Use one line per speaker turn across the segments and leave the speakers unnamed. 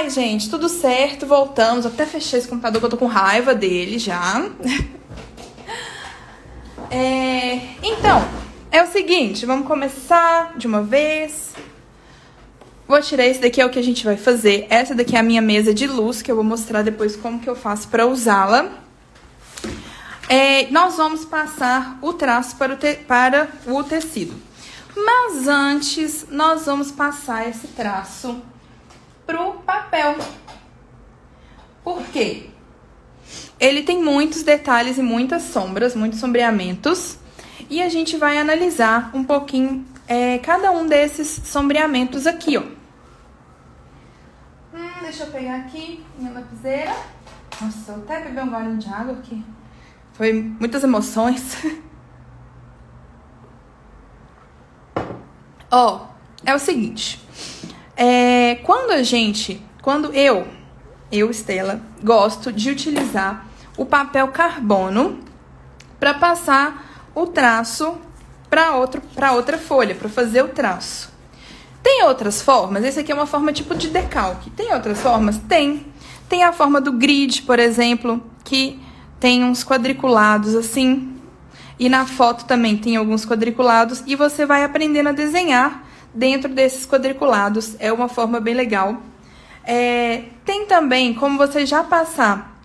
Ai, gente, tudo certo, voltamos. Até fechei esse computador que eu tô com raiva dele já. Então, é o seguinte, vamos começar de uma vez. Vou tirar esse daqui, é o que a gente vai fazer. Essa daqui é a minha mesa de luz, que eu vou mostrar depois como que eu faço pra usá-la. Nós vamos passar o traço para o tecido. Mas antes, nós vamos passar esse traço pro papel. Por quê? Ele tem muitos detalhes e muitas sombras, muitos sombreamentos. E a gente vai analisar um pouquinho cada um desses sombreamentos aqui, ó. Deixa eu pegar aqui minha lapiseira. Nossa, eu até bebi um golinho de água aqui. Foi muitas emoções. Ó, é o seguinte. Quando eu, Estela, gosto de utilizar o papel carbono para passar o traço para outra folha, para fazer o traço. Tem outras formas? Esse aqui é uma forma tipo de decalque. Tem outras formas? Tem. Tem a forma do grid, por exemplo, que tem uns quadriculados assim. E na foto também tem alguns quadriculados. E você vai aprendendo a desenhar dentro desses quadriculados. É uma forma bem legal. Tem também como você já passar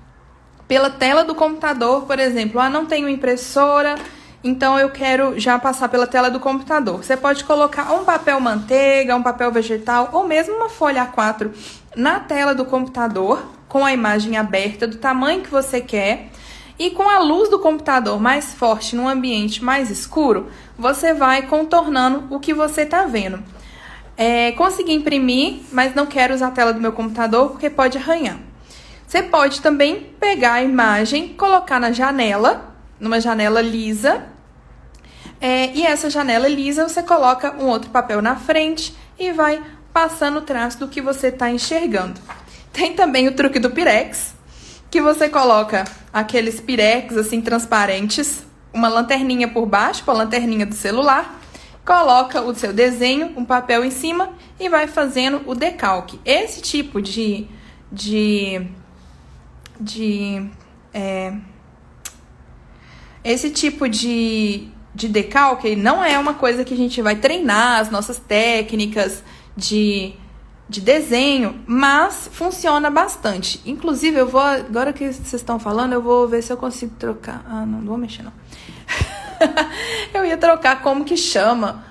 pela tela do computador, por exemplo. Não tenho impressora, então eu quero já passar pela tela do computador. Você pode colocar um papel manteiga, um papel vegetal ou mesmo uma folha A4 na tela do computador, com a imagem aberta do tamanho que você quer. E com a luz do computador mais forte num ambiente mais escuro, você vai contornando o que você está vendo. Consegui imprimir, mas não quero usar a tela do meu computador porque pode arranhar. Você pode também pegar a imagem, colocar na janela, numa janela lisa. E essa janela lisa você coloca um outro papel na frente e vai passando o traço do que você está enxergando. Tem também o truque do pirex, que você coloca aqueles pirex assim transparentes, uma lanterninha por baixo, a lanterninha do celular, coloca o seu desenho, um papel em cima e vai fazendo o decalque. Esse tipo de decalque não é uma coisa que a gente vai treinar as nossas técnicas de desenho, mas funciona bastante. Inclusive, eu vou, agora que vocês estão falando, eu vou ver se eu consigo trocar. Não vou mexer, não. Eu ia trocar como que chama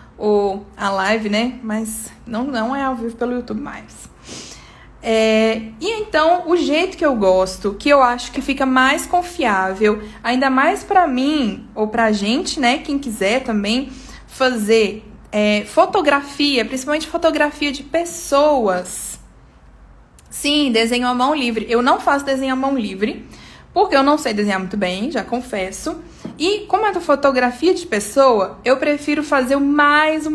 a live, né? Mas não é ao vivo pelo YouTube mais. E então, o jeito que eu gosto, que eu acho que fica mais confiável, ainda mais pra mim, ou pra gente, né? Quem quiser também fazer fotografia, principalmente fotografia de pessoas. Sim, desenho à mão livre. Eu não faço desenho à mão livre, porque eu não sei desenhar muito bem, já confesso. E como é da fotografia de pessoa, eu prefiro fazer o mais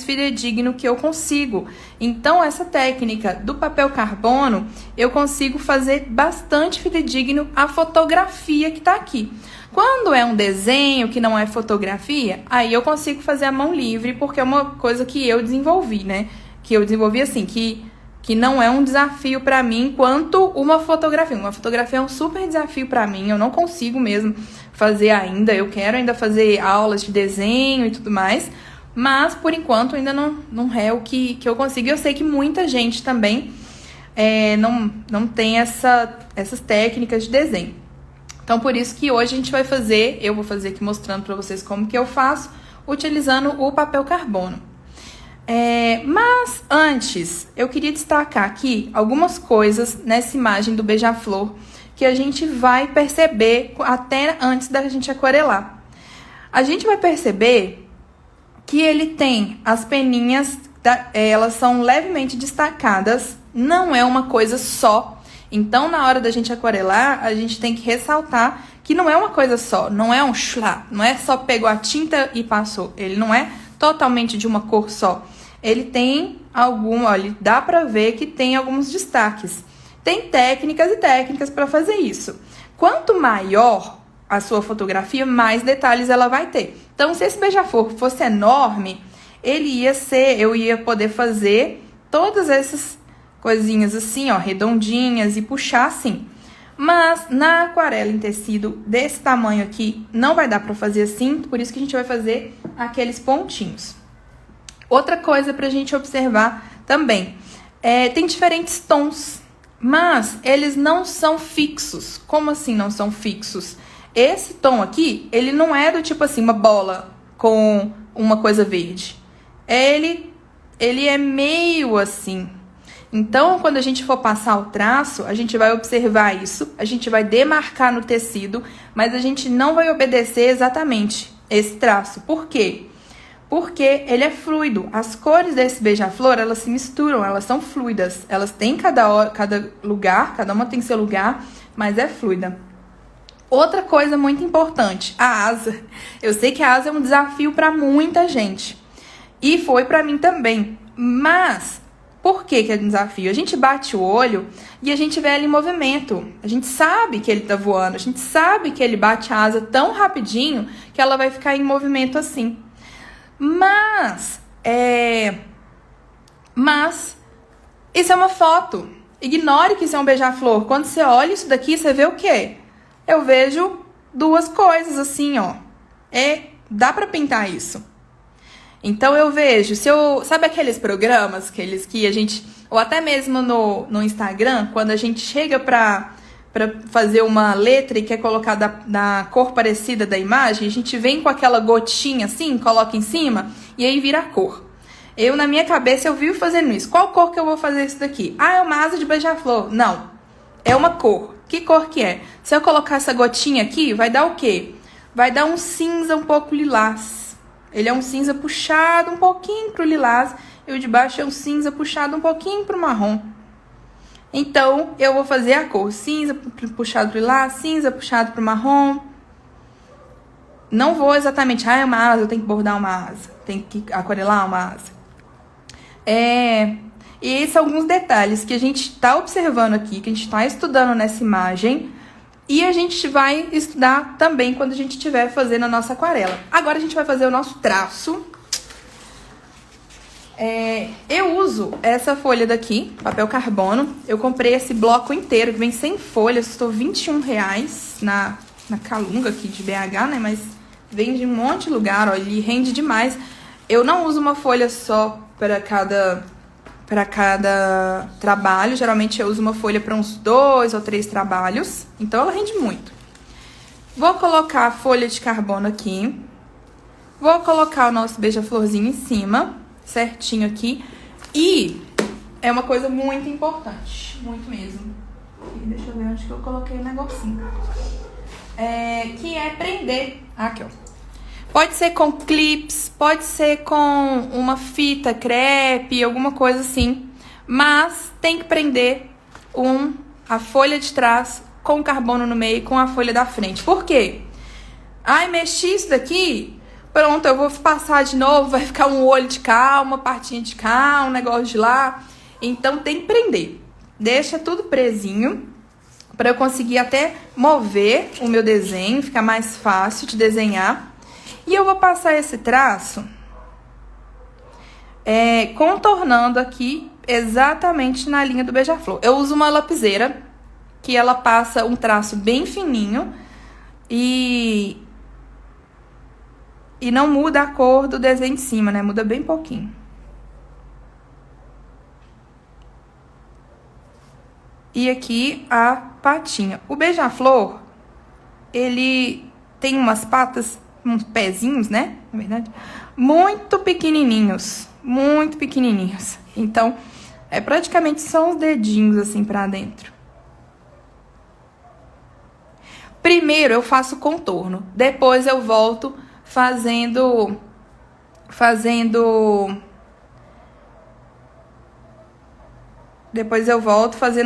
fidedigno que eu consigo. Então, essa técnica do papel carbono, eu consigo fazer bastante fidedigno a fotografia que tá aqui. Quando é um desenho que não é fotografia, aí eu consigo fazer a mão livre, porque é uma coisa que eu desenvolvi, né? Que eu desenvolvi assim, que não é um desafio pra mim quanto uma fotografia. Uma fotografia é um super desafio pra mim, eu não consigo mesmo fazer ainda. Eu quero ainda fazer aulas de desenho e tudo mais, mas por enquanto ainda não é o que eu consigo. Eu sei que muita gente também não tem essas técnicas de desenho. Então, por isso que hoje eu vou fazer aqui mostrando pra vocês como que eu faço, utilizando o papel carbono. Mas antes, eu queria destacar aqui algumas coisas nessa imagem do beija-flor que a gente vai perceber até antes da gente aquarelar. A gente vai perceber que ele tem as peninhas, elas são levemente destacadas, não é uma coisa só. Então, na hora da gente aquarelar, a gente tem que ressaltar que não é uma coisa só, não é um chlá, não é só pegou a tinta e passou. Ele não é totalmente de uma cor só. Ele tem olha, dá pra ver que tem alguns destaques. Tem técnicas e técnicas para fazer isso. Quanto maior a sua fotografia, mais detalhes ela vai ter. Então, se esse beija-flor fosse enorme, eu ia poder fazer todas essas coisinhas assim, ó, redondinhas e puxar assim. Mas na aquarela em tecido desse tamanho aqui, não vai dar pra fazer assim, por isso que a gente vai fazer aqueles pontinhos. Outra coisa pra gente observar também, tem diferentes tons, mas eles não são fixos. Como assim não são fixos? Esse tom aqui, ele não é do tipo assim, uma bola com uma coisa verde. Ele é meio assim. Então, quando a gente for passar o traço, a gente vai observar isso, a gente vai demarcar no tecido, mas a gente não vai obedecer exatamente esse traço. Por quê? Porque ele é fluido. As cores desse beija-flor, elas se misturam, elas são fluidas. Elas têm cada lugar, cada uma tem seu lugar, mas é fluida. Outra coisa muito importante, a asa. Eu sei que a asa é um desafio para muita gente. E foi para mim também. Mas, por que é um desafio? A gente bate o olho e a gente vê ele em movimento. A gente sabe que ele tá voando, a gente sabe que ele bate a asa tão rapidinho que ela vai ficar em movimento assim. Mas isso é uma foto. Ignore que isso é um beija-flor. Quando você olha isso daqui, você vê o quê? Eu vejo duas coisas assim, ó. Dá pra pintar isso. Então eu vejo, sabe aqueles programas, aqueles que a gente, ou até mesmo no Instagram, quando a gente chega pra fazer uma letra e quer colocar da cor parecida da imagem, a gente vem com aquela gotinha assim, coloca em cima e aí vira a cor. Na minha cabeça, eu vivo fazendo isso. Qual cor que eu vou fazer isso daqui? É uma asa de beija-flor. Não, é uma cor. Que cor que é? Se eu colocar essa gotinha aqui, vai dar o quê? Vai dar um cinza um pouco lilás. Ele é um cinza puxado um pouquinho pro lilás e o de baixo é um cinza puxado um pouquinho pro marrom. Então, eu vou fazer a cor cinza puxado pro lilás, cinza puxado pro marrom. Não vou exatamente, é uma asa, eu tenho que bordar uma asa, tenho que aquarelar uma asa. E esses são alguns detalhes que a gente está observando aqui, que a gente está estudando nessa imagem. E a gente vai estudar também quando a gente estiver fazendo a nossa aquarela. Agora a gente vai fazer o nosso traço. Eu uso essa folha daqui, papel carbono. Eu comprei esse bloco inteiro, que vem sem folhas, custou R$21 na Calunga aqui de BH, né? Mas vem de um monte de lugar, ó, ele rende demais. Eu não uso uma folha só para cada trabalho. Geralmente eu uso uma folha para uns 2 ou 3 trabalhos. Então ela rende muito. Vou colocar a folha de carbono aqui. Vou colocar o nosso beija-florzinho em cima, certinho aqui. E é uma coisa muito importante, muito mesmo. Deixa eu ver onde que eu coloquei o negocinho. Que é prender. Aqui, ó. Pode ser com clips, pode ser com uma fita crepe, alguma coisa assim. Mas tem que prender a folha de trás com carbono no meio e com a folha da frente. Por quê? Mexi isso daqui, pronto, eu vou passar de novo, vai ficar um olho de cá, uma partinha de cá, um negócio de lá. Então tem que prender. Deixa tudo presinho, para eu conseguir até mover o meu desenho, ficar mais fácil de desenhar. E eu vou passar esse traço contornando aqui exatamente na linha do beija-flor. Eu uso uma lapiseira, que ela passa um traço bem fininho e não muda a cor do desenho de cima, né? Muda bem pouquinho. E aqui a patinha. O beija-flor, ele tem umas patas, uns pezinhos, né? Na verdade, muito pequenininhos. Muito pequenininhos. Então, praticamente só uns dedinhos assim pra dentro. Primeiro eu faço contorno. Depois eu volto fazendo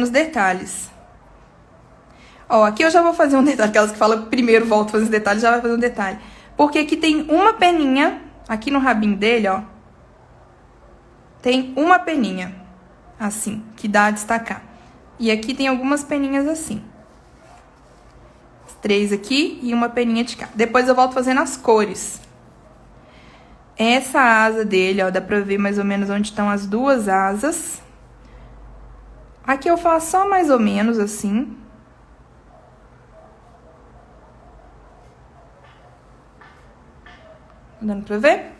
os detalhes. Ó, aqui eu já vou fazer um detalhe. Aquelas que falam primeiro volto fazer os detalhes, já vai fazer um detalhe. Porque aqui tem uma peninha, aqui no rabinho dele, ó. Tem uma peninha, assim, que dá a destacar. E aqui tem algumas peninhas assim. 3 aqui e uma peninha de cá. Depois eu volto fazendo as cores. Essa asa dele, ó, dá pra ver mais ou menos onde estão as duas asas. Aqui eu faço só mais ou menos assim. Tá dando pra ver?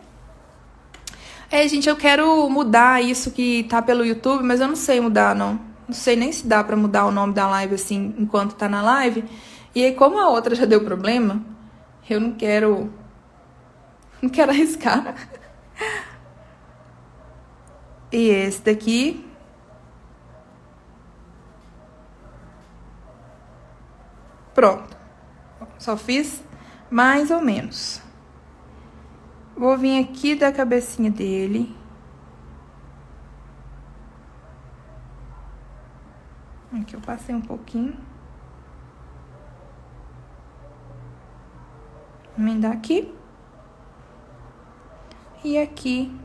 Gente, eu quero mudar isso que tá pelo YouTube, mas eu não sei mudar, não. Não sei nem se dá pra mudar o nome da live assim, enquanto tá na live. E aí, como a outra já deu problema, eu não quero... Não quero arriscar. E esse daqui... Pronto. Só fiz mais ou menos. Vou vir aqui da cabecinha dele. Aqui eu passei um pouquinho. Emendar aqui. E aqui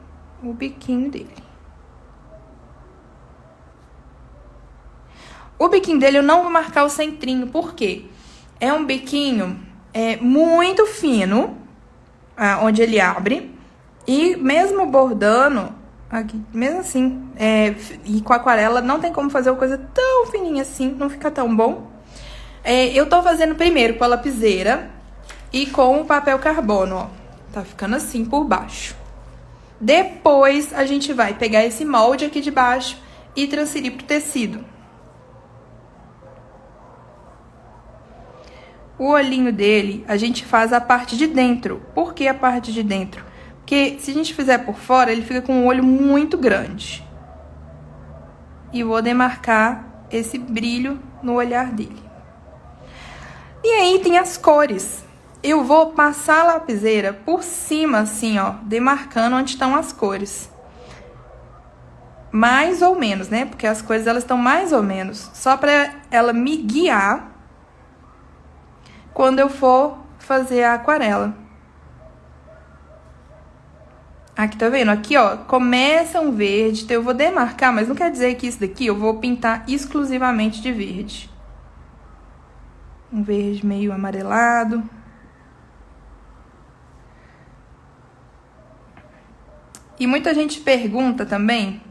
o biquinho dele. O biquinho dele eu não vou marcar o centrinho, por quê? É um biquinho muito fino, onde ele abre. E mesmo bordando, aqui, mesmo assim, e com aquarela, não tem como fazer uma coisa tão fininha assim, não fica tão bom. Eu tô fazendo primeiro com a lapiseira e com o papel carbono, ó. Tá ficando assim por baixo. Depois, a gente vai pegar esse molde aqui de baixo e transferir pro tecido. O olhinho dele, a gente faz a parte de dentro. Por que a parte de dentro? Porque se a gente fizer por fora, ele fica com um olho muito grande. E vou demarcar esse brilho no olhar dele. E aí tem as cores. Eu vou passar a lapiseira por cima, assim, ó, demarcando onde estão as cores. Mais ou menos, né? Porque as cores, elas estão mais ou menos. Só pra ela me guiar quando eu for fazer a aquarela. Aqui, tá vendo? Aqui, ó, começa um verde, então eu vou demarcar, mas não quer dizer que isso daqui eu vou pintar exclusivamente de verde. Um verde meio amarelado. E muita gente pergunta também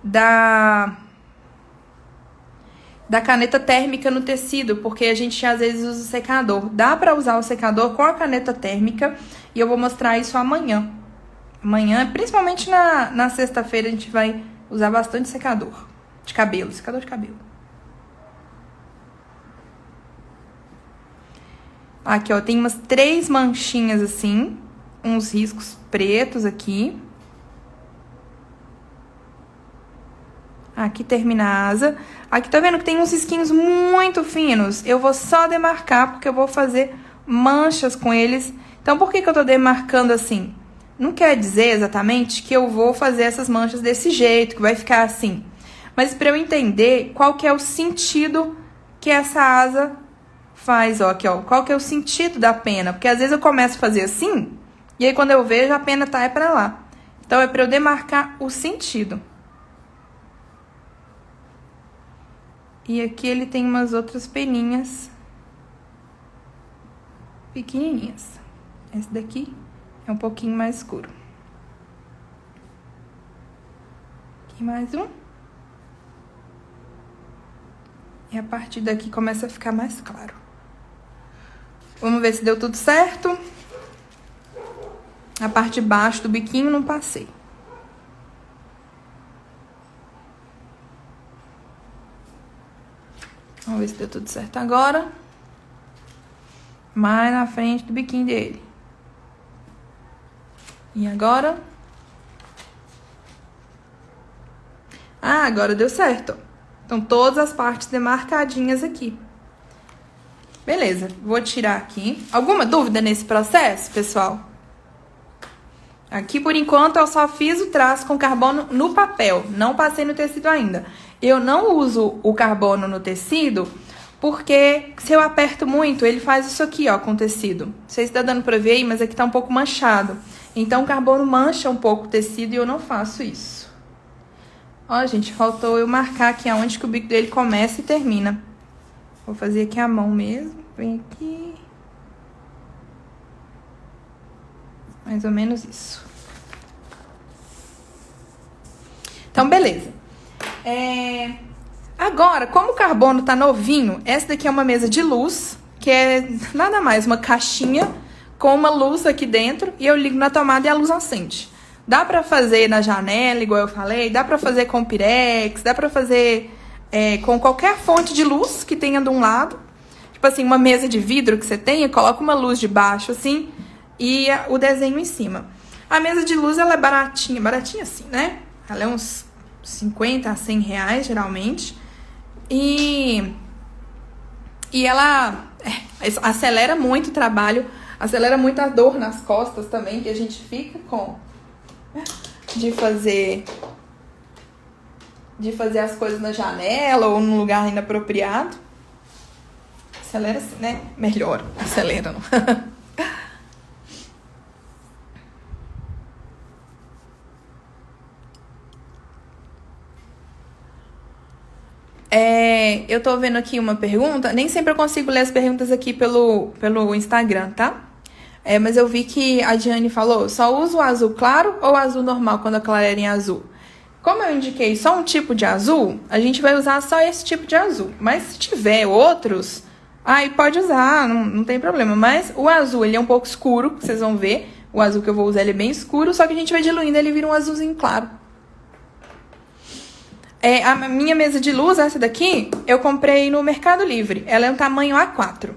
da caneta térmica no tecido, porque a gente às vezes usa o secador. Dá pra usar o secador com a caneta térmica e eu vou mostrar isso amanhã. Amanhã, principalmente na sexta-feira, a gente vai usar bastante secador de cabelo, secador de cabelo. Aqui, ó, tem umas 3 manchinhas assim, uns riscos pretos aqui. Aqui termina a asa. Aqui tá vendo que tem uns risquinhos muito finos. Eu vou só demarcar porque eu vou fazer manchas com eles. Então, por que eu tô demarcando assim? Não quer dizer exatamente que eu vou fazer essas manchas desse jeito, que vai ficar assim. Mas pra eu entender qual que é o sentido que essa asa faz, ó, aqui, ó. Qual que é o sentido da pena? Porque às vezes eu começo a fazer assim, e aí quando eu vejo, a pena tá pra lá. Então, é pra eu demarcar o sentido. E aqui ele tem umas outras peninhas pequenininhas. Esse daqui é um pouquinho mais escuro. Aqui mais um. E a partir daqui começa a ficar mais claro. Vamos ver se deu tudo certo. A parte de baixo do biquinho não passei. Vamos ver se deu tudo certo agora. Mais na frente do biquinho dele. E agora? Ah, agora deu certo. Então, todas as partes demarcadinhas aqui. Beleza, vou tirar aqui. Alguma dúvida nesse processo, pessoal? Aqui, por enquanto, eu só fiz o traço com carbono no papel. Não passei no tecido ainda. Eu não uso o carbono no tecido porque se eu aperto muito, ele faz isso aqui, ó, com o tecido. Não sei se tá dando pra ver aí, mas aqui tá um pouco manchado. Então, o carbono mancha um pouco o tecido e eu não faço isso. Ó, gente, faltou eu marcar aqui aonde que o bico dele começa e termina. Vou fazer aqui a mão mesmo. Vem aqui. Mais ou menos isso. Então, beleza. Agora, como o carbono tá novinho, essa daqui é uma mesa de luz, que é nada mais uma caixinha com uma luz aqui dentro, e eu ligo na tomada e a luz acende. Dá pra fazer na janela, igual eu falei, dá pra fazer com pirex, dá pra fazer com qualquer fonte de luz que tenha de um lado. Tipo assim, uma mesa de vidro que você tenha, coloca uma luz de baixo assim e o desenho em cima. A mesa de luz, ela é baratinha assim, né? Ela é uns 50 a 100 reais, geralmente. E ela acelera muito o trabalho, acelera muito a dor nas costas também, que a gente fica com de fazer as coisas na janela ou num lugar inapropriado. Acelera assim, né? Melhor, acelera não. Eu tô vendo aqui uma pergunta. Nem sempre eu consigo ler as perguntas aqui pelo Instagram, tá? Mas eu vi que a Diane falou, só usa o azul claro ou o azul normal quando a clareira em azul? Como eu indiquei só um tipo de azul, a gente vai usar só esse tipo de azul. Mas se tiver outros, aí pode usar, não tem problema. Mas o azul, ele é um pouco escuro, vocês vão ver. O azul que eu vou usar, ele é bem escuro, só que a gente vai diluindo, ele vira um azulzinho claro. A minha mesa de luz, essa daqui, eu comprei no Mercado Livre. Ela é um tamanho A4.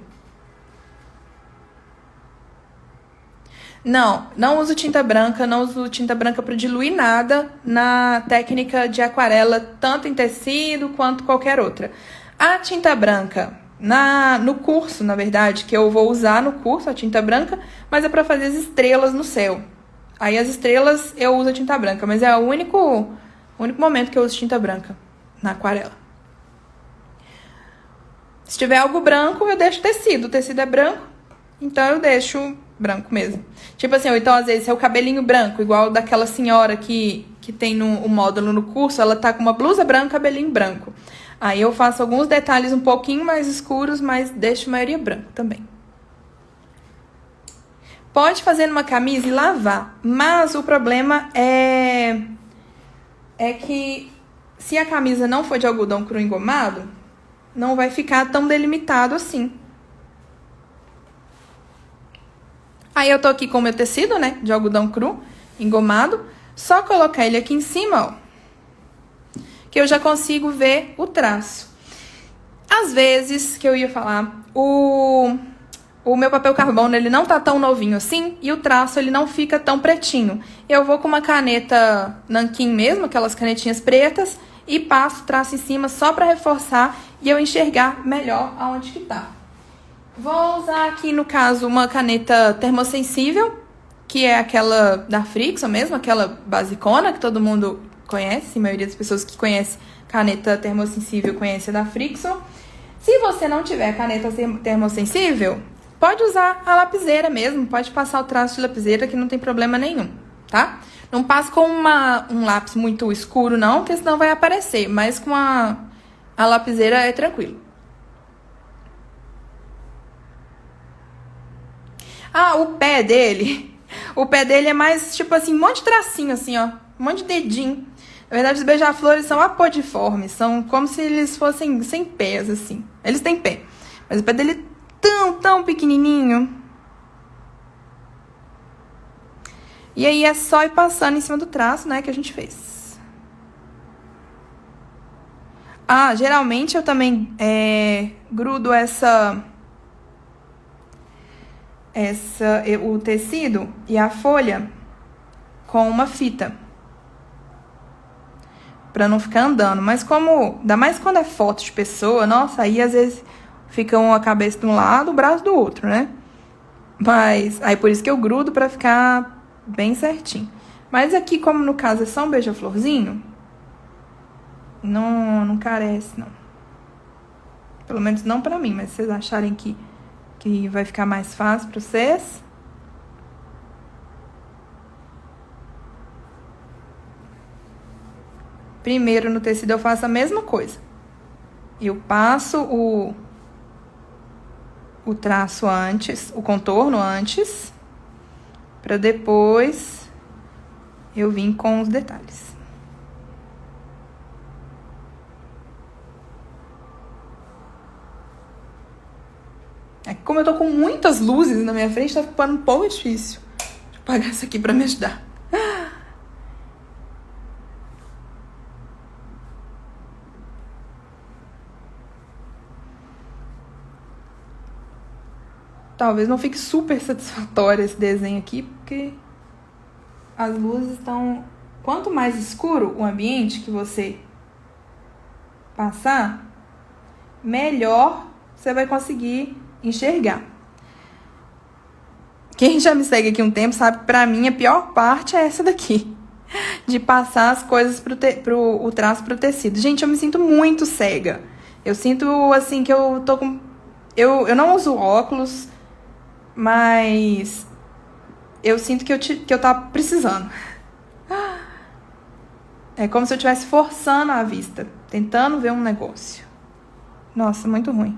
Não uso tinta branca, não uso tinta branca para diluir nada na técnica de aquarela, tanto em tecido quanto qualquer outra. A tinta branca, no curso, na verdade, que eu vou usar no curso, a tinta branca, mas é para fazer as estrelas no céu. Aí as estrelas eu uso a tinta branca, mas é o único momento que eu uso tinta branca na aquarela. Se tiver algo branco, eu deixo tecido. O tecido é branco, então eu deixo branco mesmo. Tipo assim, ou então às vezes é o cabelinho branco, igual daquela senhora que tem o módulo no curso, ela tá com uma blusa branca, cabelinho branco. Aí eu faço alguns detalhes um pouquinho mais escuros, mas deixo a maioria branco também. Pode fazer numa camisa e lavar, mas o problema é que se a camisa não for de algodão cru engomado, não vai ficar tão delimitado assim. Aí eu tô aqui com o meu tecido, né, de algodão cru engomado, só colocar ele aqui em cima, ó, que eu já consigo ver o traço. Às vezes, que eu ia falar, o meu papel carbono, ele não tá tão novinho assim, e o traço, ele não fica tão pretinho. Eu vou com uma caneta nanquim mesmo, aquelas canetinhas pretas, e passo o traço em cima só para reforçar e eu enxergar melhor aonde que tá. Vou usar aqui, no caso, uma caneta termossensível, que é aquela da Frixion mesmo, aquela basicona que todo mundo conhece, a maioria das pessoas que conhece caneta termossensível conhece a da Frixion. Se você não tiver caneta termossensível, pode usar a lapiseira mesmo, pode passar o traço de lapiseira que não tem problema nenhum, tá? Não passe com um lápis muito escuro não, porque senão vai aparecer, mas com a lapiseira é tranquilo. O pé dele é mais, tipo assim, um monte de tracinho, assim, ó. Um monte de dedinho. Na verdade, os beija-flores são apodiformes. São como se eles fossem sem pés, assim. Eles têm pé. Mas o pé dele é tão pequenininho. E aí é só ir passando em cima do traço, né, que a gente fez. Geralmente eu também grudo o tecido e a folha com uma fita pra não ficar andando, mas ainda mais quando é foto de pessoa, nossa, aí às vezes fica a cabeça de um lado, o braço do outro, né? Mas aí por isso que eu grudo pra ficar bem certinho. Mas aqui, como no caso é só um beija-florzinho, não carece, não. Pelo menos não pra mim, mas se vocês acharem que vai ficar mais fácil pra vocês. Primeiro, no tecido, eu faço a mesma coisa. Eu passo o traço antes, o contorno antes, pra depois eu vir com os detalhes. É que como eu tô com muitas luzes na minha frente, tá ficando um pouco difícil. Deixa eu apagar isso aqui pra me ajudar. Talvez não fique super satisfatório esse desenho aqui, porque as luzes estão... Quanto mais escuro o ambiente que você passar, melhor você vai conseguir enxergar. Quem já me segue aqui um tempo sabe que pra mim a pior parte é essa daqui. De passar as coisas o traço pro tecido. Gente, eu me sinto muito cega. Eu sinto, assim, que eu tô com... Eu não uso óculos, mas eu sinto que eu tava precisando. É como se eu estivesse forçando a vista, tentando ver um negócio. Nossa, muito ruim.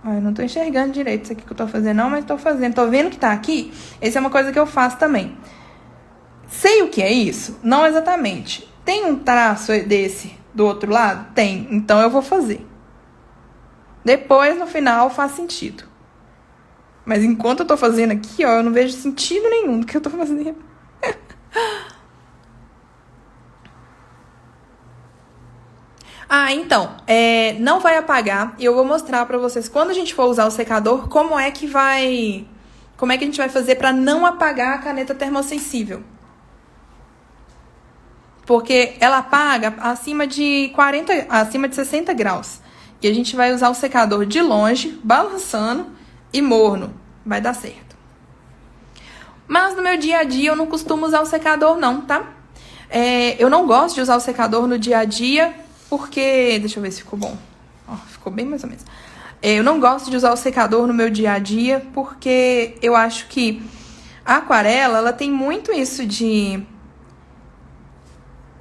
Olha, eu não tô enxergando direito isso aqui que eu tô fazendo, não, mas tô fazendo. Tô vendo que tá aqui. Essa é uma coisa que eu faço também. Sei o que é isso? Não exatamente. Tem um traço desse do outro lado? Tem. Então eu vou fazer. Depois, no final, faz sentido. Mas enquanto eu tô fazendo aqui, ó, eu não vejo sentido nenhum do que eu tô fazendo. Então, não vai apagar. E eu vou mostrar pra vocês, quando a gente for usar o secador, como é que a gente vai fazer pra não apagar a caneta termossensível. Porque ela apaga acima de 60 graus. E a gente vai usar o secador de longe, balançando e morno. Vai dar certo. Mas no meu dia a dia eu não costumo usar o secador não, tá? Eu não gosto de usar o secador no dia a dia, porque... Deixa eu ver se ficou bom. Ó, ficou bem mais ou menos. Eu não gosto de usar o secador no meu dia a dia, porque eu acho que a aquarela, ela tem muito isso de...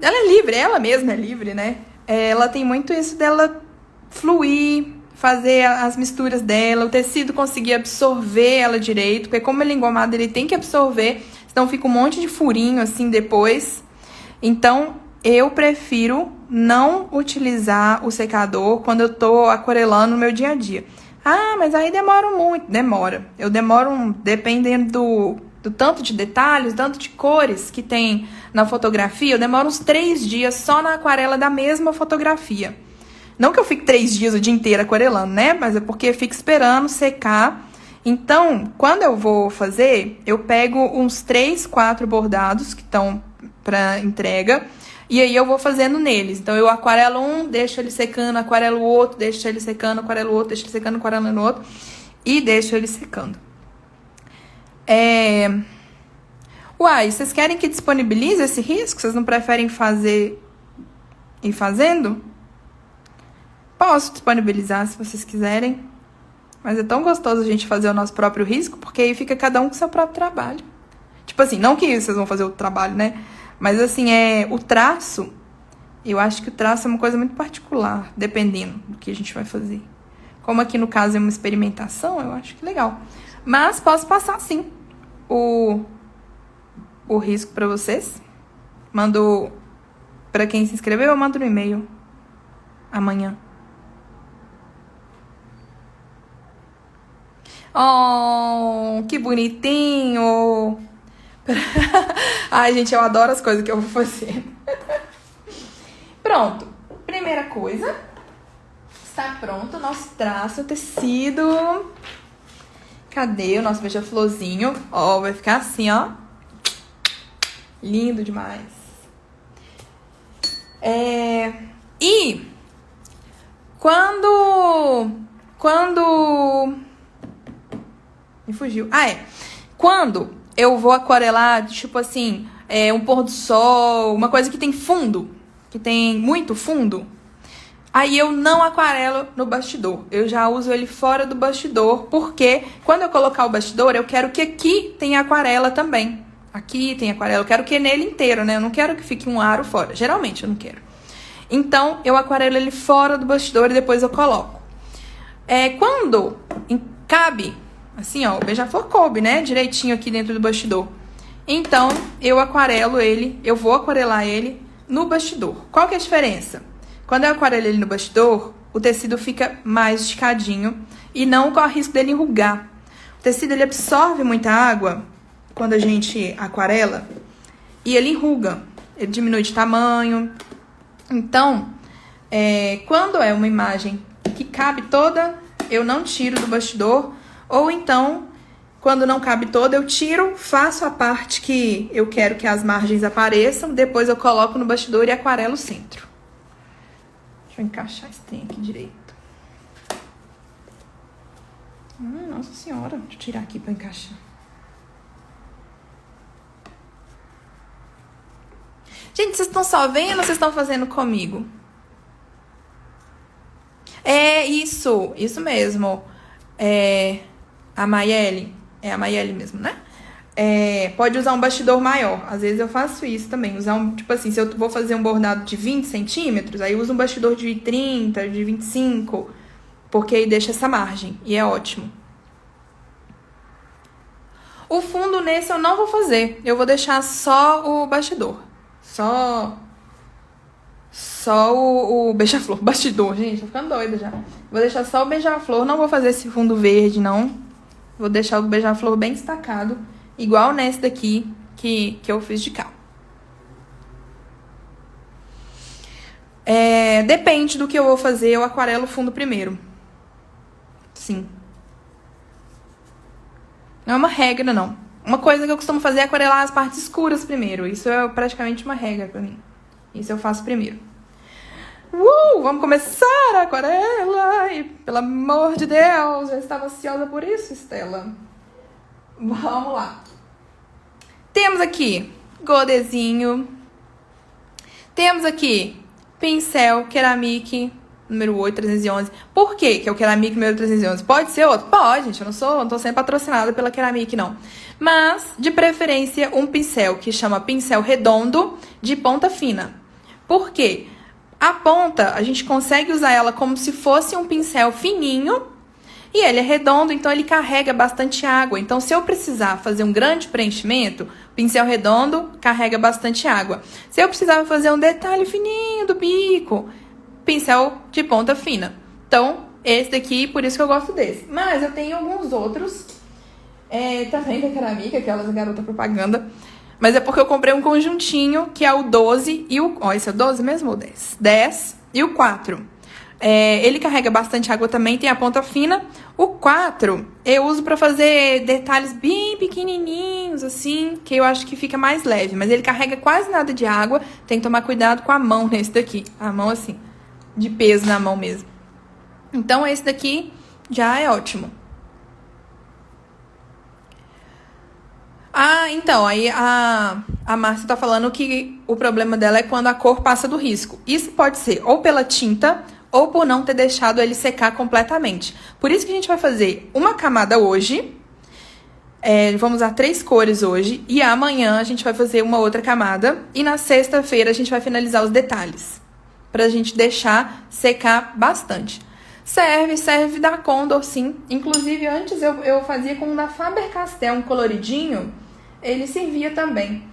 Ela é livre, ela mesma é livre, né? Ela tem muito isso dela fluir, fazer as misturas dela, o tecido conseguir absorver ela direito, porque como ele é engomado, ele tem que absorver, senão fica um monte de furinho assim depois. Então, eu prefiro não utilizar o secador quando eu tô aquarelando no meu dia a dia. Ah, mas aí demora muito. Demora. Eu demoro, dependendo do tanto de detalhes, tanto de cores que tem na fotografia, eu demoro uns 3 dias só na aquarela da mesma fotografia. Não que eu fique 3 dias o dia inteiro aquarelando, né? Mas é porque eu fico esperando secar. Então, quando eu vou fazer, eu pego uns 3, 4 bordados que estão para entrega. E aí eu vou fazendo neles. Então, eu aquarelo um, deixo ele secando, aquarelo o outro, deixo ele secando, aquarelo o outro, deixo ele secando, aquarelo o outro. E deixo ele secando. Uai, vocês querem que disponibilize esse risco? Vocês não preferem fazer e fazendo? Posso disponibilizar se vocês quiserem. Mas é tão gostoso a gente fazer o nosso próprio risco, porque aí fica cada um com o seu próprio trabalho. Tipo assim, não que vocês vão fazer o trabalho, né? Mas assim, o traço, eu acho que o traço é uma coisa muito particular, dependendo do que a gente vai fazer. Como aqui no caso é uma experimentação, eu acho que legal. Mas posso passar sim o risco pra vocês. Mando pra quem se inscreveu, eu mando no e-mail amanhã. Oh, que bonitinho! Ai, gente, eu adoro as coisas que eu vou fazer. Pronto. Primeira coisa. Está pronto o nosso traço, o tecido. Cadê o nosso beija-florzinho? Ó, vai ficar assim, ó. Lindo demais. E quando me fugiu. Quando eu vou aquarelar, tipo assim, um pôr do sol, uma coisa que tem fundo, que tem muito fundo, aí eu não aquarelo no bastidor. Eu já uso ele fora do bastidor, porque quando eu colocar o bastidor, eu quero que aqui tenha aquarela também. Aqui tem aquarela, eu quero que nele inteiro, né? Eu não quero que fique um aro fora. Geralmente eu não quero. Então, eu aquarelo ele fora do bastidor e depois eu coloco. Quando cabe, assim, ó, o beija-flor coube, né? Direitinho aqui dentro do bastidor. Então, eu vou aquarelar ele no bastidor. Qual que é a diferença? Quando eu aquarelo ele no bastidor, o tecido fica mais esticadinho e não corre risco dele enrugar. O tecido, ele absorve muita água quando a gente aquarela e ele enruga, ele diminui de tamanho. Então, quando é uma imagem que cabe toda, eu não tiro do bastidor, ou então, quando não cabe toda, eu tiro, faço a parte que eu quero que as margens apareçam, depois eu coloco no bastidor e aquarelo o centro. Deixa eu encaixar esse trem aqui direito. Nossa senhora, deixa eu tirar aqui pra encaixar. Gente, vocês estão só vendo ou vocês estão fazendo comigo? É isso mesmo. A Mayele, é a Mayele mesmo, né? Pode usar um bastidor maior. Às vezes eu faço isso também. Usar tipo assim, se eu vou fazer um bordado de 20 centímetros, aí eu uso um bastidor de 30, de 25, porque aí deixa essa margem. E é ótimo. O fundo nesse eu não vou fazer. Eu vou deixar só o bastidor. Só o beija-flor. Bastidor, gente. Tô ficando doida já. Vou deixar só o beija-flor. Não vou fazer esse fundo verde, não. Vou deixar o beija-flor bem destacado. Igual nesse daqui que eu fiz de cal. Depende do que eu vou fazer. Eu aquarelo o fundo primeiro. Sim. Não é uma regra, não. Uma coisa que eu costumo fazer é aquarelar as partes escuras primeiro. Isso é praticamente uma regra pra mim. Isso eu faço primeiro. Vamos começar a aquarela. E, pelo amor de Deus, já estava ansiosa por isso, Estela. Vamos lá. Temos aqui godezinho. Temos aqui pincel Ceramic número 8, 311. Por que é o Ceramic número 311? Pode ser outro? Pode, gente. Eu não tô sendo patrocinada pela Ceramic, não. Mas, de preferência, um pincel que chama pincel redondo de ponta fina. Por quê? A ponta, a gente consegue usar ela como se fosse um pincel fininho e ele é redondo, então ele carrega bastante água. Então, se eu precisar fazer um grande preenchimento, pincel redondo carrega bastante água. Se eu precisar fazer um detalhe fininho do bico, pincel de ponta fina. Então, esse daqui, por isso que eu gosto desse. Mas eu tenho alguns outros, também da Ceramic, aquelas garota propaganda. Mas é porque eu comprei um conjuntinho, que é o 12 e o... Ó, esse é o 12 mesmo ou 10? 10 e o 4. Ele carrega bastante água também, tem a ponta fina. O 4 eu uso pra fazer detalhes bem pequenininhos, assim, que eu acho que fica mais leve. Mas ele carrega quase nada de água, tem que tomar cuidado com a mão nesse daqui. A mão, assim, de peso na mão mesmo. Então, esse daqui já é ótimo. Então, aí a Márcia tá falando que o problema dela é quando a cor passa do risco. Isso pode ser ou pela tinta ou por não ter deixado ele secar completamente. Por isso que a gente vai fazer uma camada hoje. Vamos usar 3 cores hoje. E amanhã a gente vai fazer uma outra camada. E na sexta-feira a gente vai finalizar os detalhes. Pra gente deixar secar bastante. Serve da Condor, sim. Inclusive, antes eu fazia com um da Faber-Castell, um coloridinho. Ele servia também.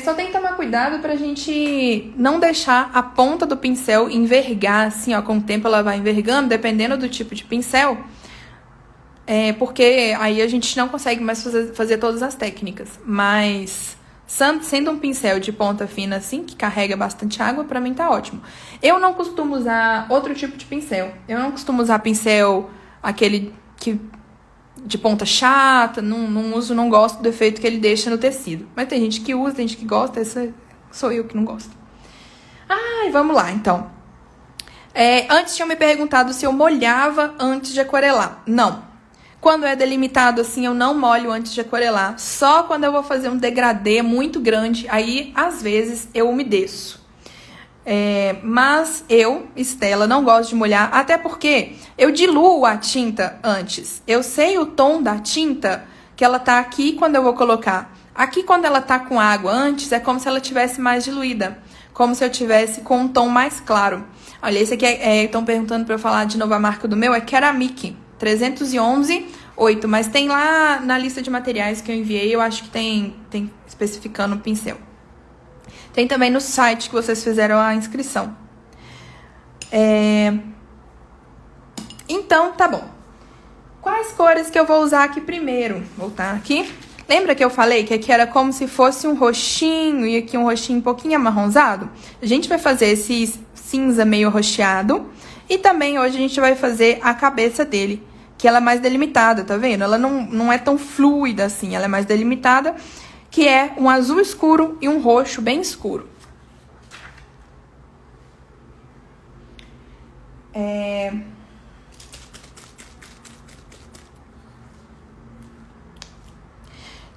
Só tem que tomar cuidado pra gente não deixar a ponta do pincel envergar, assim, ó. Com o tempo ela vai envergando, dependendo do tipo de pincel. Porque aí a gente não consegue mais fazer todas as técnicas. Mas, sendo um pincel de ponta fina, assim, que carrega bastante água, pra mim tá ótimo. Eu não costumo usar outro tipo de pincel. Eu não costumo usar pincel, aquele de ponta chata, não uso, não gosto do efeito que ele deixa no tecido. Mas tem gente que usa, tem gente que gosta, essa sou eu que não gosto. Vamos lá, então. Antes tinham me perguntado se eu molhava antes de aquarelar. Não. Quando é delimitado assim, eu não molho antes de aquarelar. Só quando eu vou fazer um degradê muito grande, aí, às vezes, eu umedeço. Mas eu, Estela, não gosto de molhar, até porque eu diluo a tinta antes. Eu sei o tom da tinta que ela tá aqui quando eu vou colocar. Aqui, quando ela tá com água antes, é como se ela tivesse mais diluída. Como se eu tivesse com um tom mais claro. Olha, esse aqui estão perguntando para eu falar de novo a marca do meu, é Ceramic 311 8, mas tem lá na lista de materiais que eu enviei, eu acho que tem especificando o pincel. Tem também no site que vocês fizeram a inscrição. Então, tá bom. Quais cores que eu vou usar aqui primeiro? Voltar aqui. Lembra que eu falei que aqui era como se fosse um roxinho e aqui um roxinho um pouquinho amarronzado? A gente vai fazer esse cinza meio roxeado. E também hoje a gente vai fazer a cabeça dele, que ela é mais delimitada, tá vendo? Ela não é tão fluida assim, ela é mais delimitada, que é um azul escuro e um roxo bem escuro.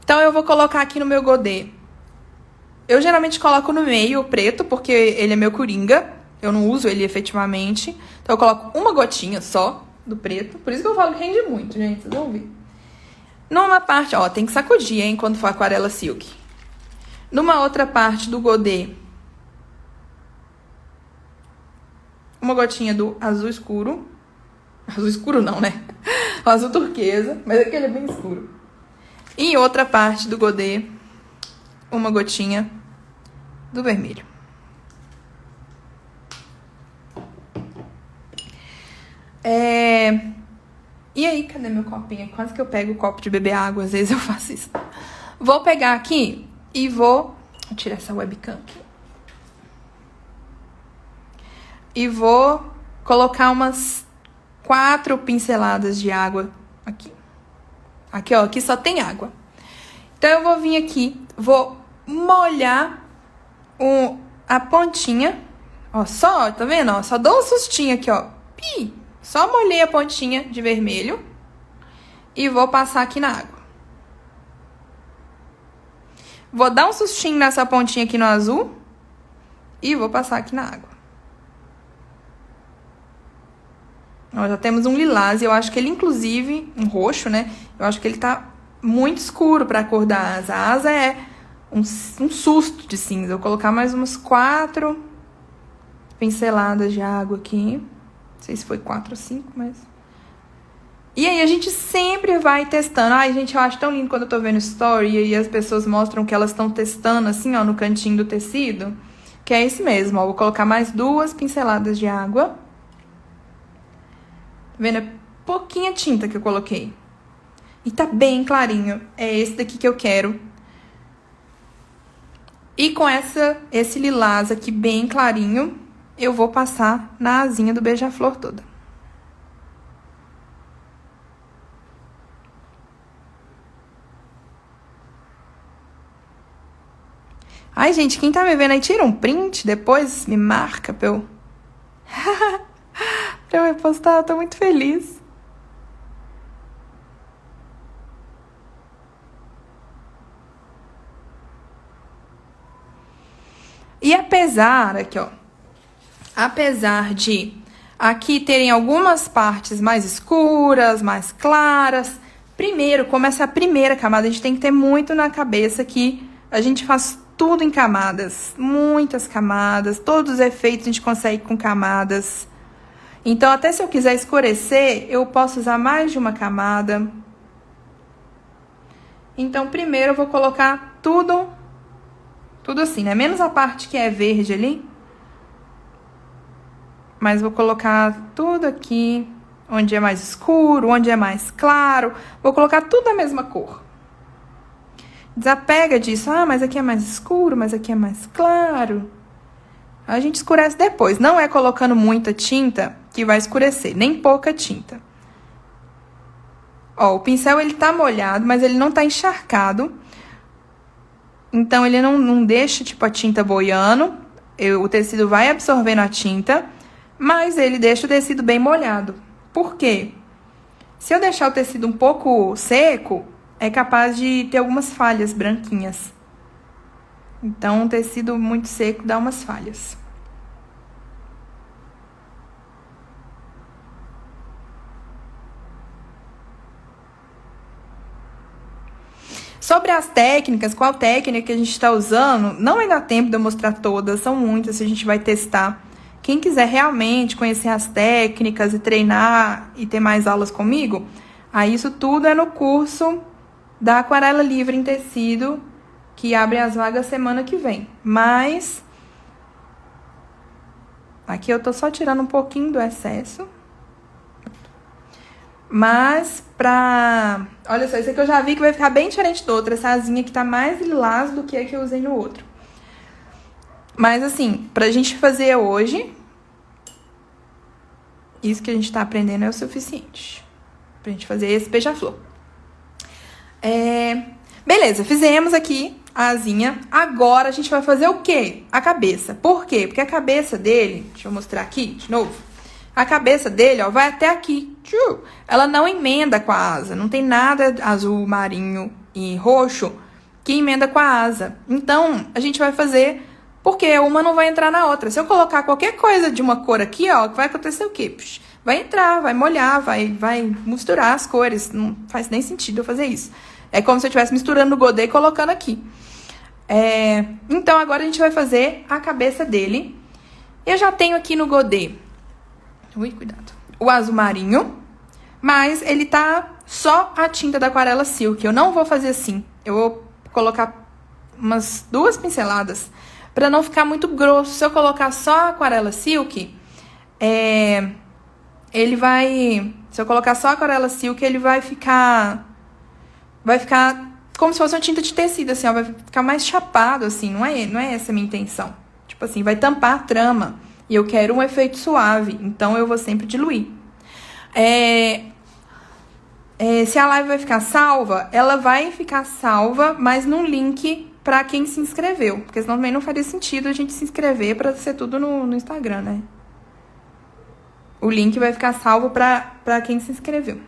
Então, eu vou colocar aqui no meu godê. Eu geralmente coloco no meio o preto, porque ele é meu coringa. Eu não uso ele efetivamente. Então, eu coloco uma gotinha só do preto. Por isso que eu falo que rende muito, gente. Vocês vão ver. Numa parte, ó, tem que sacudir, hein, quando for aquarela silk. Numa outra parte do godê, uma gotinha do azul escuro. Azul escuro não, né? O azul turquesa, mas aquele é bem escuro. E em outra parte do godê, uma gotinha do vermelho. E aí, cadê meu copinho? Quase que eu pego o copo de beber água, às vezes eu faço isso. Vou pegar aqui e vou tirar essa webcam aqui. E vou colocar umas 4 pinceladas de água aqui. Aqui, ó, aqui só tem água. Então, eu vou vir aqui, vou molhar a pontinha. Ó, só, tá vendo? Ó, só dou um sustinho aqui, ó. Pi! Só molhei a pontinha de vermelho e vou passar aqui na água. Vou dar um sustinho nessa pontinha aqui no azul e vou passar aqui na água. Ó, já temos um lilás e eu acho que ele, inclusive, um roxo, né? Eu acho que ele tá muito escuro pra cor da asa. A asa é um susto de cinza. Eu vou colocar mais umas 4 pinceladas de água aqui. Não sei se foi 4 ou 5, mas... E aí, a gente sempre vai testando. Ai, gente, eu acho tão lindo quando eu tô vendo story e as pessoas mostram que elas estão testando, assim, ó, no cantinho do tecido. Que é esse mesmo, ó. Vou colocar mais 2 pinceladas de água. Tá vendo? É pouquinha tinta que eu coloquei. E tá bem clarinho. É esse daqui que eu quero. E com esse lilás aqui bem clarinho, eu vou passar na asinha do beija-flor toda. Ai, gente, quem tá me vendo aí, tira um print, depois me marca pra eu... pra eu repostar, eu tô muito feliz. E apesar, aqui ó, apesar de aqui terem algumas partes mais escuras, mais claras, primeiro, como essa é a primeira camada, a gente tem que ter muito na cabeça que a gente faz tudo em camadas, muitas camadas, todos os efeitos a gente consegue com camadas. Então, até se eu quiser escurecer, eu posso usar mais de uma camada. Então, primeiro eu vou colocar tudo assim, né? Menos a parte que é verde ali. Mas vou colocar tudo aqui, onde é mais escuro, onde é mais claro. Vou colocar tudo a mesma cor. Desapega disso. Ah, mas aqui é mais escuro, mas aqui é mais claro. A gente escurece depois. Não é colocando muita tinta que vai escurecer, nem pouca tinta. Ó, o pincel ele tá molhado, mas ele não tá encharcado. Então, ele não deixa, tipo, a tinta boiando. O tecido vai absorvendo a tinta, mas ele deixa o tecido bem molhado. Por quê? Se eu deixar o tecido um pouco seco, é capaz de ter algumas falhas branquinhas. Então, um tecido muito seco dá umas falhas. Sobre as técnicas, qual técnica que a gente está usando, não vai dar tempo de eu mostrar todas, são muitas, a gente vai testar. Quem quiser realmente conhecer as técnicas e treinar e ter mais aulas comigo, aí isso tudo é no curso da Aquarela Livre em Tecido, que abre as vagas semana que vem. Mas, aqui eu tô só tirando um pouquinho do excesso. Mas pra... Olha só, esse aqui eu já vi que vai ficar bem diferente do outro. Essa asinha aqui tá mais lilás do que a que eu usei no outro. Mas assim, pra gente fazer hoje, isso que a gente tá aprendendo é o suficiente pra gente fazer esse beija-flor. Beleza, fizemos aqui a asinha. Agora a gente vai fazer o quê? A cabeça. Por quê? Porque a cabeça dele, deixa eu mostrar aqui de novo. A cabeça dele, ó, vai até aqui. Ela não emenda com a asa. Não tem nada azul, marinho e roxo que emenda com a asa. Então, a gente vai fazer porque uma não vai entrar na outra. Se eu colocar qualquer coisa de uma cor aqui, ó, vai acontecer o quê? Vai entrar, vai molhar, vai misturar as cores. Não faz nem sentido eu fazer isso. É como se eu estivesse misturando no godê e colocando aqui. Então, agora a gente vai fazer a cabeça dele. Eu já tenho aqui no godê, cuidado, o azul marinho, mas ele tá só a tinta da aquarela silk. Eu não vou fazer assim. Eu vou colocar umas 2 pinceladas para não ficar muito grosso. Se eu colocar só a aquarela silk, ele vai... Se eu colocar só a aquarela silk, ele vai ficar como se fosse uma tinta de tecido, assim, ó, vai ficar mais chapado, assim, não é essa a minha intenção. Tipo assim, vai tampar a trama, e eu quero um efeito suave, então eu vou sempre diluir. Se a live vai ficar salva, ela vai ficar salva, mas num link pra quem se inscreveu, porque senão também não faria sentido a gente se inscrever pra ser tudo no Instagram, né? O link vai ficar salvo pra quem se inscreveu.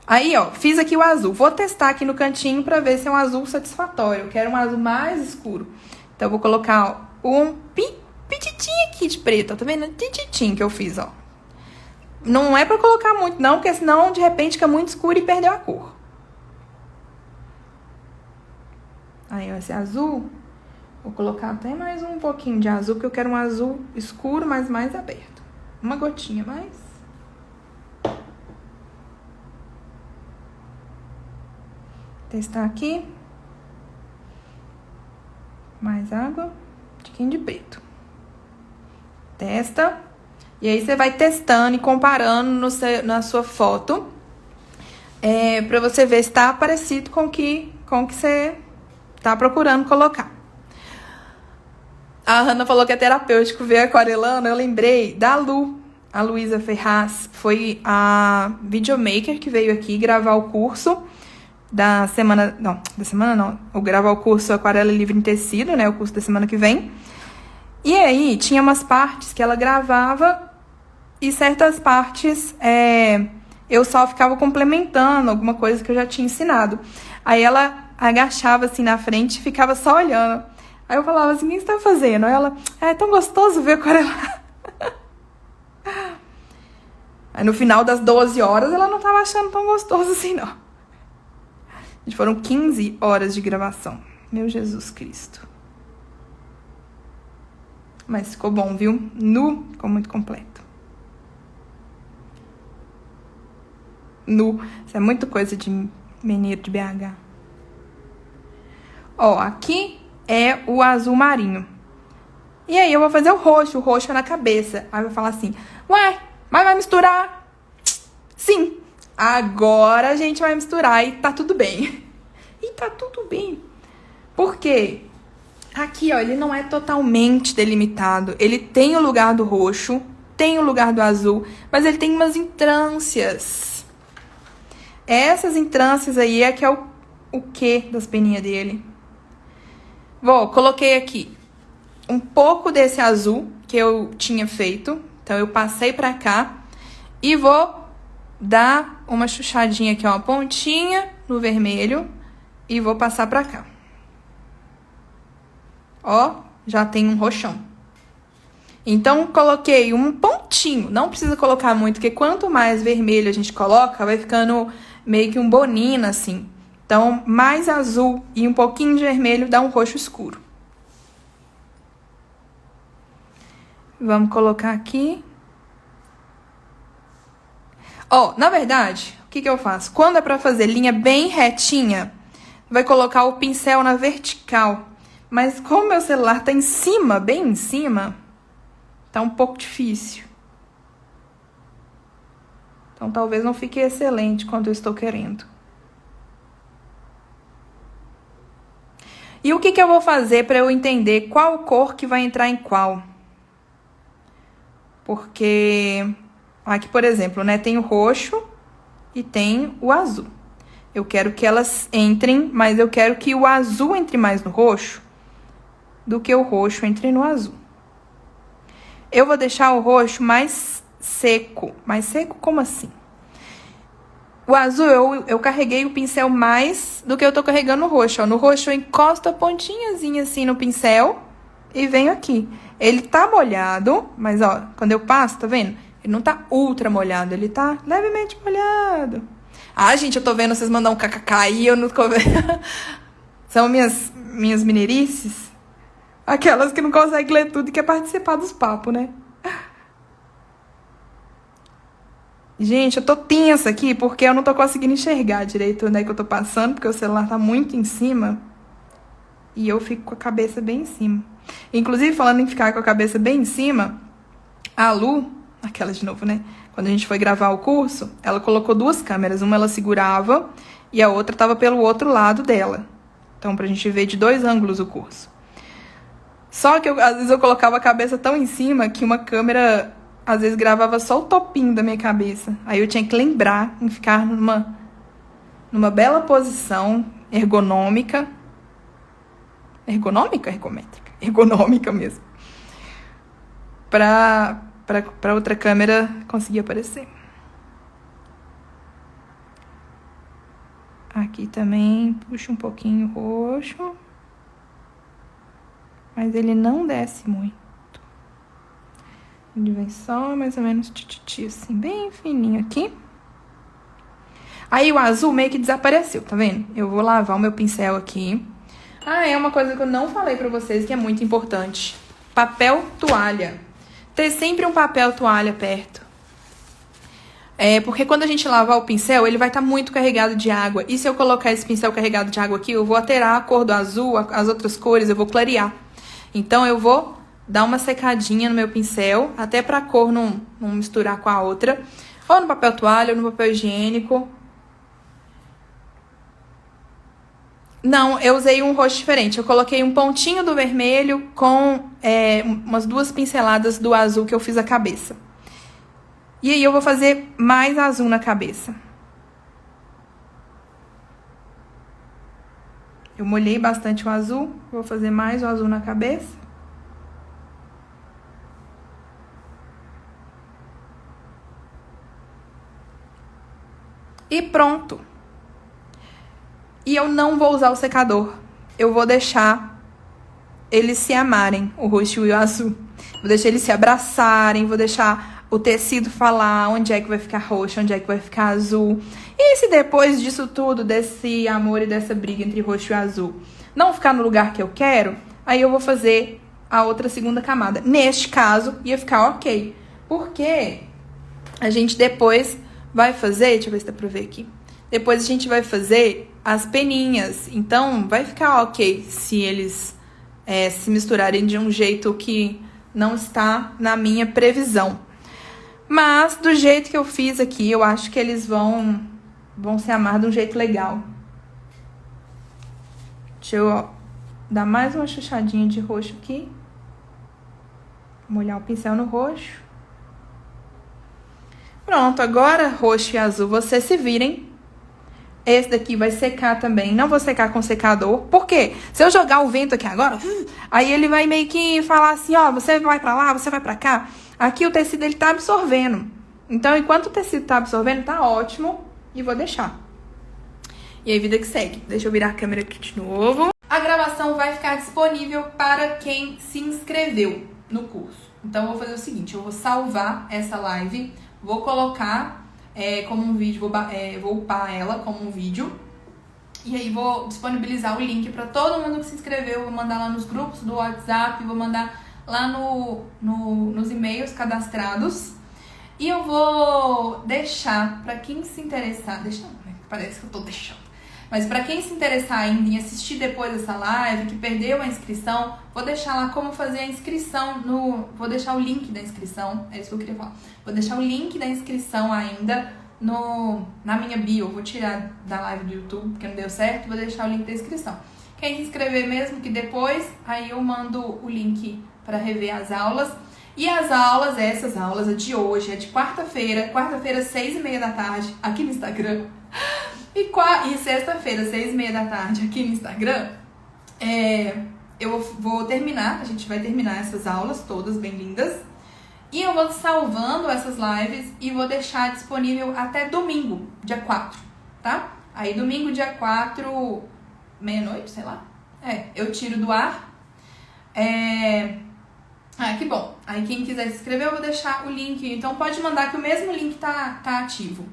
Aí, ó, fiz aqui o azul. Vou testar aqui no cantinho pra ver se é um azul satisfatório. Eu quero um azul mais escuro. Então, eu vou colocar, ó, um pititinho aqui de preto. Ó, tá vendo? Pititinho que eu fiz, ó. Não é pra colocar muito, não, porque senão, de repente, fica muito escuro e perdeu a cor. Aí, ó, esse azul... Vou colocar até mais um pouquinho de azul, porque eu quero um azul escuro, mas mais aberto. Uma gotinha mais. Testar aqui. Mais água. Um tiquinho de preto. Testa. E aí, você vai testando e comparando na sua foto. Pra você ver se tá parecido com o que você tá procurando colocar. A Hanna falou que é terapêutico ver aquarelando. Eu lembrei da Lu, a Luísa Ferraz. Foi a videomaker que veio aqui gravar o curso da semana... Não, da semana não. Ou gravar o curso Aquarela Livre em Tecido, né? O curso da semana que vem. E aí, tinha umas partes que ela gravava e certas partes eu só ficava complementando alguma coisa que eu já tinha ensinado. Aí ela agachava assim na frente e ficava só olhando. Aí eu falava assim, o que você tá fazendo? Aí ela, é tão gostoso ver aquarelar. Aí no final das 12 horas, ela não tava achando tão gostoso assim, não. Foram 15 horas de gravação. Meu Jesus Cristo. Mas ficou bom, viu? Ficou muito completo. Isso é muito coisa de mineiro de BH. Ó, aqui... é o azul marinho. E aí eu vou fazer o roxo é na cabeça. Aí eu vou falar assim, ué, mas vai misturar? Sim, agora a gente vai misturar e tá tudo bem. E tá tudo bem. Por quê? Aqui, ó, ele não é totalmente delimitado. Ele tem o lugar do roxo, tem o lugar do azul, mas ele tem umas entrâncias. Essas entrâncias aí é que é o quê das peninhas dele. Coloquei aqui um pouco desse azul que eu tinha feito. Então, eu passei pra cá. E vou dar uma chuchadinha aqui, ó, uma pontinha no vermelho. E vou passar pra cá. Ó, já tem um roxão. Então, coloquei um pontinho. Não precisa colocar muito, porque quanto mais vermelho a gente coloca, vai ficando meio que um bonino, assim. Então, mais azul e um pouquinho de vermelho dá um roxo escuro. Vamos colocar aqui. Ó, na verdade, o que eu faço? Quando é pra fazer linha bem retinha, vai colocar o pincel na vertical. Mas como meu celular tá em cima, bem em cima, tá um pouco difícil. Então, talvez não fique excelente quanto eu estou querendo. E o que eu vou fazer para eu entender qual cor que vai entrar em qual? Porque aqui, por exemplo, né, tem o roxo e tem o azul. Eu quero que elas entrem, mas eu quero que o azul entre mais no roxo do que o roxo entre no azul. Eu vou deixar o roxo mais seco. Mais seco como assim? O azul, eu carreguei o pincel mais do que eu tô carregando no roxo. Ó. No roxo eu encosto a pontinhazinha assim no pincel e venho aqui. Ele tá molhado, mas ó, quando eu passo, tá vendo? Ele não tá ultra molhado, ele tá levemente molhado. Ah, gente, eu tô vendo vocês mandar um kkk aí, eu não tô vendo. São minhas mineirices. Aquelas que não conseguem ler tudo e quer participar dos papos, né? Gente, eu tô tensa aqui porque eu não tô conseguindo enxergar direito onde é que eu tô passando, porque o celular tá muito em cima e eu fico com a cabeça bem em cima. Inclusive, falando em ficar com a cabeça bem em cima, a Lu, aquela de novo, né? Quando a gente foi gravar o curso, ela colocou duas câmeras. Uma ela segurava e a outra tava pelo outro lado dela. Então, pra gente ver de dois ângulos o curso. Só que às vezes eu colocava a cabeça tão em cima que uma câmera, às vezes, gravava só o topinho da minha cabeça. Aí eu tinha que lembrar em ficar numa bela posição ergonômica. Ergonômica? Ergométrica. Ergonômica mesmo. Pra outra câmera conseguir aparecer. Aqui também puxa um pouquinho roxo. Mas ele não desce muito. Ele vem só mais ou menos tititi, assim, bem fininho aqui. Aí o azul meio que desapareceu, tá vendo? Eu vou lavar o meu pincel aqui. Ah, é uma coisa que eu não falei pra vocês que é muito importante. Papel toalha. Ter sempre um papel toalha perto. Porque quando a gente lavar o pincel, ele vai estar muito carregado de água. E se eu colocar esse pincel carregado de água aqui, eu vou alterar a cor do azul, as outras cores, eu vou clarear. Então, eu vou dar uma secadinha no meu pincel, até pra cor não misturar com a outra. Ou no papel toalha, ou no papel higiênico. Não, eu usei um roxo diferente. Eu coloquei um pontinho do vermelho com umas duas pinceladas do azul que eu fiz a cabeça. E aí eu vou fazer mais azul na cabeça. Eu molhei bastante o azul, vou fazer mais o azul na cabeça. E pronto. E eu não vou usar o secador. Eu vou deixar eles se amarem, o roxo e o azul. Vou deixar eles se abraçarem, vou deixar o tecido falar onde é que vai ficar roxo, onde é que vai ficar azul. E se depois disso tudo, desse amor e dessa briga entre roxo e azul, não ficar no lugar que eu quero, aí eu vou fazer a outra segunda camada. Neste caso, ia ficar ok. Porque a gente depois vai fazer... Deixa eu ver se dá pra ver aqui. Depois a gente vai fazer as peninhas. Então, vai ficar ok se eles se misturarem de um jeito que não está na minha previsão. Mas, do jeito que eu fiz aqui, eu acho que eles vão se amar de um jeito legal. Deixa eu dar mais uma chuchadinha de roxo aqui. Molhar o pincel no roxo. Pronto, agora roxo e azul, vocês se virem. Esse daqui vai secar também. Não vou secar com secador. Por quê? Se eu jogar o vento aqui agora, aí ele vai meio que falar assim, ó, você vai pra lá, você vai pra cá. Aqui o tecido, ele tá absorvendo. Então, enquanto o tecido tá absorvendo, tá ótimo. E vou deixar. E aí, vida que segue. Deixa eu virar a câmera aqui de novo. A gravação vai ficar disponível para quem se inscreveu no curso. Então, eu vou fazer o seguinte. Eu vou salvar essa live. Vou colocar como um vídeo. Vou upar ela como um vídeo. E aí, vou disponibilizar o link para todo mundo que se inscreveu. Vou mandar lá nos grupos do WhatsApp. Vou mandar lá nos e-mails cadastrados. E eu vou deixar, pra quem se interessar... Deixa não, né? Parece que eu tô deixando. Mas pra quem se interessar ainda em assistir depois dessa live, que perdeu a inscrição, vou deixar lá como fazer a inscrição Vou deixar o link da inscrição, é isso que eu queria falar. Vou deixar o link da inscrição ainda na minha bio. Eu vou tirar da live do YouTube, porque não deu certo, vou deixar o link da inscrição. Quem se inscrever mesmo, que depois, aí eu mando o link para rever as aulas. E as aulas, essas aulas, a de hoje, é de quarta-feira, 6h30 da tarde, aqui no Instagram. E sexta-feira, 6h30 da tarde, aqui no Instagram. Eu vou terminar, a gente vai terminar essas aulas todas bem lindas. E eu vou salvando essas lives e vou deixar disponível até domingo, dia 4, tá? Aí domingo, dia 4, meia-noite, sei lá. Eu tiro do ar. Que bom. Aí quem quiser se inscrever, eu vou deixar o link. Então pode mandar que o mesmo link tá ativo.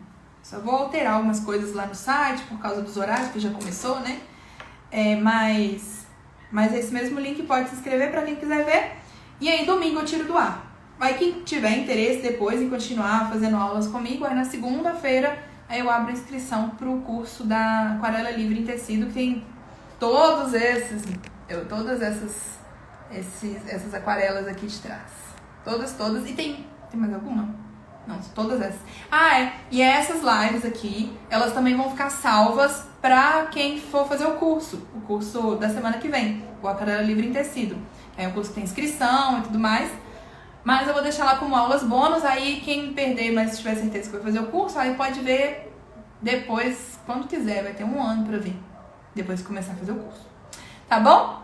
Só vou alterar algumas coisas lá no site por causa dos horários, que já começou, né? Mas esse mesmo link pode se inscrever para quem quiser ver. E aí domingo eu tiro do ar. Aí quem tiver interesse depois em continuar fazendo aulas comigo, aí na segunda-feira aí eu abro a inscrição pro curso da Aquarela Livre em Tecido, que tem todas essas aquarelas aqui de trás. Todas. E tem mais alguma? Não, todas essas. E essas lives aqui, elas também vão ficar salvas pra quem for fazer o curso da semana que vem, o Aquarela Livre em Tecido. É um curso que tem inscrição e tudo mais. Mas eu vou deixar lá como aulas bônus, aí quem perder, mas tiver certeza que vai fazer o curso, aí pode ver depois, quando quiser, vai ter 1 ano pra ver, depois que começar a fazer o curso. Tá bom?